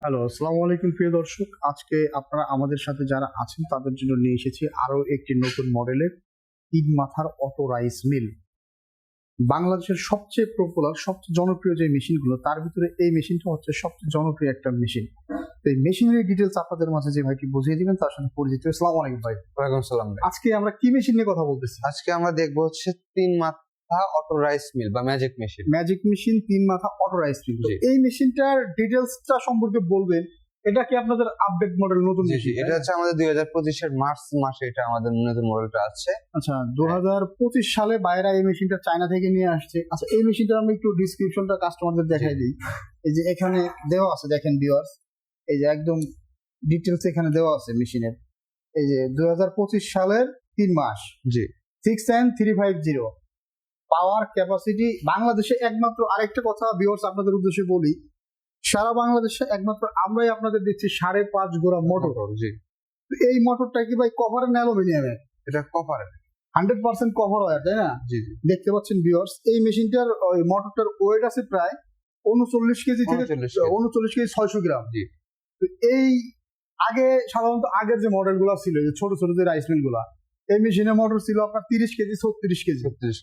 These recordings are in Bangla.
হ্যালো, আসসালামু আলাইকুম প্রিয় দর্শক। আজকে আপনারা আমাদের সাথে যারা আছেন তাদের জন্য নিয়ে এসেছি আরো একটি নতুন মডেলের ৩ মাথার অটো রাইস মিল। বাংলাদেশের সবচেয়ে পপুলার, সবচেয়ে জনপ্রিয় যে মেশিনগুলো তার ভিতরে এই মেশিনটা হচ্ছে সবচেয়ে জনপ্রিয় একটা মেশিন। তো এই মেশিনের ডিটেলস আপনাদের মাঝে যে ভাইটি বুঝিয়ে দিবেন তার সাথে পরিচিত। আসসালামু আলাইকুম ভাই। ওয়ালাইকুম সালাম ভাই। আজকে আমরা কি মেশিন নিয়ে কথা বলতেছি? আজকে আমরা দেখবো হচ্ছে 3 মাথা অটো রাইস মিল বা ম্যাজিক মেশিন। ম্যাজিক মেশিন ৩ মাথা অটো রাইস মিল। জি। এই মেশিনটার ডিটেলসটা সম্পর্কে বলবেন। এটা কি আপনাদের আপডেট মডেল নতুন জি জি, মেশিন? এটা হচ্ছে আমাদের 2025-এর মার্চ মাসে এটা আমাদের নতুন মডেলটা আছে। আচ্ছা, 2025 সালে বাইরা এই মেশিনটা চায়না থেকে নিয়ে আসছে। আচ্ছা, এই মেশিনটা আমি একটু ডিসক্রিপশনটা কাস্টমারদের দেখাই দিই। এই যে এখানে দেওয়া আছে, দেখেন ভিউয়ার্স, এই যে একদম ডিটেলস এখানে দেওয়া আছে মেশিনের। এই যে 2025 সালের 3 মাস, জি 6N350 পাওয়ার ক্যাপাসিটি। বাংলাদেশে একমাত্র, আরেকটা কথা ভিউয়ার্স আপনাদের উদ্দেশ্যে বলি, সারা বাংলাদেশে একমাত্র আমরাই আপনাদের দিচ্ছি 5.5 গোড়া মোটর। জি, এই মোটরটা কি ভাই কভার না অ্যালুমিনিয়ামের? এটা কপার। 100% কভার ওয়্যার, তাই না? জি জি, দেখতে পাচ্ছেন ভিউয়ার্স, এই মেশিনটার ওই মোটরটার ওয়েট আছে প্রায় 39 কেজি থেকে 39 কেজি 600 গ্রাম। জি। তো এই আগে সাধারণত আগের যে মডেলগুলো ছিল, যে ছোট ছোট যে রাইস মিল গুলা, এই মেশিনের মোটর ছিল আপনার 30 কেজি 36 কেজি, 36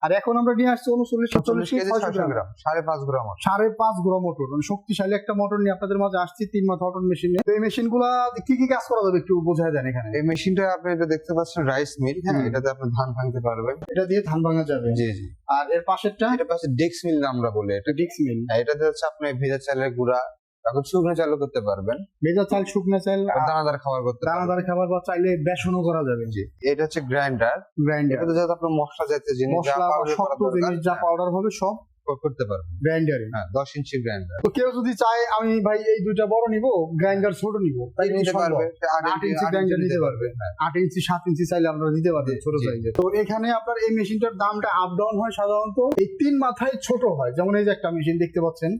আর এখন আমরা নিয়ে আসছি 39 কেজি 600 গ্রাম, 5.5 গ্রাম। 5.5 গ্রাম মোটর, মানে শক্তিশালী একটা মোটর নিয়ে আপনাদের মাঝে আসছি 3 মাথা অটো মেশিন নিয়ে। তো এই মেশিন গুলা কি কি কাজ করা যাবে একটু বোঝায় দেন এখানে। এই মেশিনটা আপনি এটা দেখতে পাচ্ছেন রাইস মিল, হ্যাঁ, এটাতে আপনি ধান ভাঙতে পারবেন। এটা দিয়ে ধান ভাঙা যাবে। জি জি। আর এর পাশেরটা এটা পাশে ডেক্স মিল আমরা বলি এটা। ডিক্স মিল। হ্যাঁ, এটাতে হচ্ছে আপনি ভেজা চালের গুঁড়া এখন শুকনো চালও করতে পারবেন, ভেজা চাল, শুকনা চাল, দানাদার খাবার করতে পারবেন। দানাদার খাবার, বা চাইলে বেসনও করা যাবে। জি, এটা হচ্ছে গ্রাইন্ডার। গ্রাইন্ডার, এটাতে যাতে আপনার মশলা জাতীয় জিনিস যা মশলা বা পাউডার করা শক্ত জিনিস যা দরকার পাউডার হবে সব করতে পারবেন। গ্রাইন্ডারে। হ্যাঁ, 10 ইঞ্চি গ্রাইন্ডার। তো কেউ যদি চায় আমি ভাই এই দুইটা বড় নিব, গ্রাইন্ডার ছোট নিব, তাই নিতে সম্ভব? পারবে, 8 ইঞ্চি গ্রাইন্ডার নিতে পারবে। হ্যাঁ। 8 ইঞ্চি 7 ইঞ্চি চাইলে আপনারা নিতে পারবেন, ছোট জি। সাইজে। তো এখানে আপনার এই মেশিনটার দামটা আপ ডাউন হয় সাধারণত। এই 3 মাথায় ছোট হয়, যেমন এই যে একটা মেশিন দেখতে পাচ্ছেন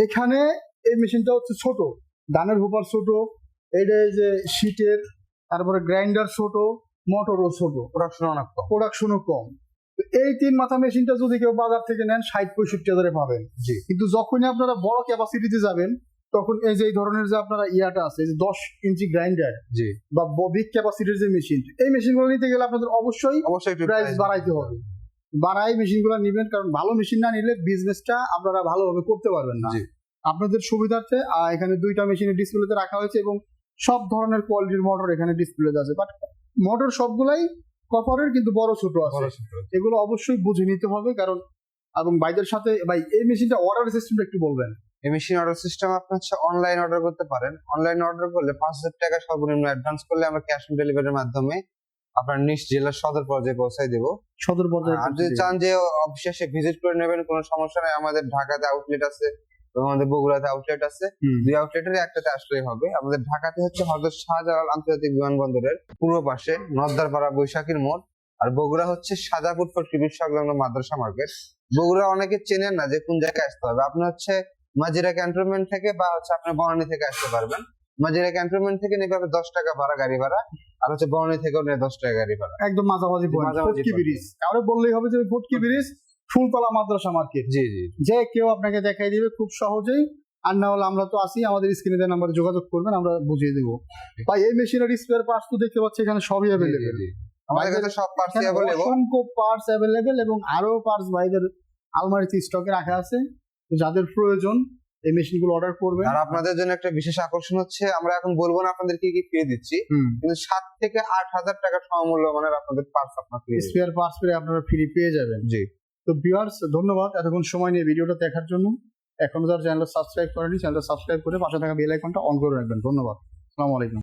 এখানে, এই মেশিনটা হচ্ছে ছোট, ধানের হুপার ছোট, এইটা এই যে শীটের, তারপরে গ্রাইন্ডার ছোট, মোটরও ছোট, প্রোডাকশন অনেক কম। প্রোডাকশনও কম। তো এই 3 মাথা মেশিনটা যদি কেউ বাজার থেকে নেন 60-65 হাজারে পাবেন। জি। কিন্তু যখনই আপনারা বড় ক্যাপাসিটিতে যাবেন তখন এই যে এই ধরনের যে আপনারা ইয়াটা আছে, যে 10 ইঞ্চি গ্রাইন্ডার জি, বা বিগ ক্যাপাসিটির যে মেশিন, এই মেশিনগুলো নিতে গেলে আপনাদের অবশ্যই একটু প্রাইস বাড়াইতে হবে। বাড়াই মেশিনগুলো নেবেন, কারণ ভালো মেশিন না নিলে বিজনেসটা আপনারা ভালোভাবে করতে পারবেন না। জি। আপনাদের সুবিধার্থে এখানে 2টা মেশিনের ডিসপ্লেতে রাখা হয়েছে এবং সব ধরনের কোয়ালিটির মোটর এখানে ডিসপ্লেতে আছে। বাট মোটর সবগুলাই কপারের, কিন্তু বড় ছোট আছে। এগুলো অবশ্যই বুঝে নিতে হবে, কারণ এবং ভাইদের সাথে ভাই এই মেশিনটা অর্ডার সিস্টেমটা একটু বলবেন। এই মেশিন অর্ডার সিস্টেম আপনি হচ্ছে অনলাইন অর্ডার করতে পারেন। অনলাইন অর্ডার করলে 5,000 টাকা সর্বনিম্ন অ্যাডভান্স করলে আমরা ক্যাশ অন ডেলিভারির মাধ্যমে আপনার নিজ জেলার সদর পর্যায়ে পৌঁছায় দেব। সদর পর্যায়ে আর যদি চান যে অফিসে এসে ভিজিট করে নেবেন, কোনো সমস্যা নেই। আমাদের ঢাকাতে আউটলেট আছে এবং আমাদের বগুড়াতে আউটলেট আছে। 2 আউটলেটের একটাতে আসলেই হবে। আমাদের ঢাকাতে হচ্ছে হযরত শাহজালাল আন্তর্জাতিক বিমানবন্দরের পূর্ব পাশে নদ্দারপাড়া বৈশাখীর মোড়, আর বগুড়া হচ্ছে সাজাপুর টিভির সংলগ্ন মাদ্রাসা মার্কেট। বগুড়া অনেকে চেনেন না যে কোন জায়গায় আসতে হবে। আপনি হচ্ছে মাজিরা ক্যান্টনমেন্ট থেকে বা হচ্ছে আপনি বনানী থেকে আসতে পারবেন। মাজিরা ক্যান্টনমেন্ট থেকে নেবে 10 টাকা ভাড়া, গাড়ি ভাড়া, আর হচ্ছে বনানী থেকেও নেবে 10 টাকা গাড়ি ভাড়া। একদম মাঝামাঝি পয়েন্ট, মাঝামাঝি ফটকি ব্রিজ। কারো বললেই হবে যে ফটকি ব্রিজ, ফুলতলা মাদ্রাসা মার্কেট। জি জি, যে কেউ আপনাকে দেখাই দিবে খুব সহজেই। আর না হলে আমরা তো আসি, আমাদের স্ক্রিনে দেওয়া নাম্বারে যোগাযোগ করবেন, আমরা বুঝিয়ে দেবো। ভাই এই মেশিনের স্পেয়ার পার্টস তো দেখতে পাচ্ছি এখানে সবই অ্যাভেলেবেল। আমাদের কাছে সব পার্টস এখানে অ্যাভেলেবল। অসংখ্য পার্টস অ্যাভেলেবেল এবং আরো পার্টস ভাইদের আলমারিতে স্টকে রাখা আছে। তো যাদের প্রয়োজন এই মেশিনগুলো অর্ডার করবেন। আর আপনাদের জন্য একটা বিশেষ আকর্ষণ হচ্ছে, আমরা এখন বলবো না আপনাদের কি কি ফ্রি দিচ্ছি, কিন্তু 7 থেকে 8,000 টাকা সমমূল্য মানের আপনাদের পার্টস আপনারা ফ্রি, স্পেয়ার পার্টস পেয়ে আপনারা ফ্রি পেয়ে যাবেন। জি। তো ভিউয়ার্স, ধন্যবাদ এতক্ষণ সময় নিয়ে ভিডিওটা দেখার জন্য। এখনো যারা চ্যানেলটা সাবস্ক্রাইব করেনি, চ্যানেলটা সাবস্ক্রাইব করে পাশে থাকা বেল আইকনটা অন করে রাখবেন। ধন্যবাদ, আসসালামু আলাইকুম।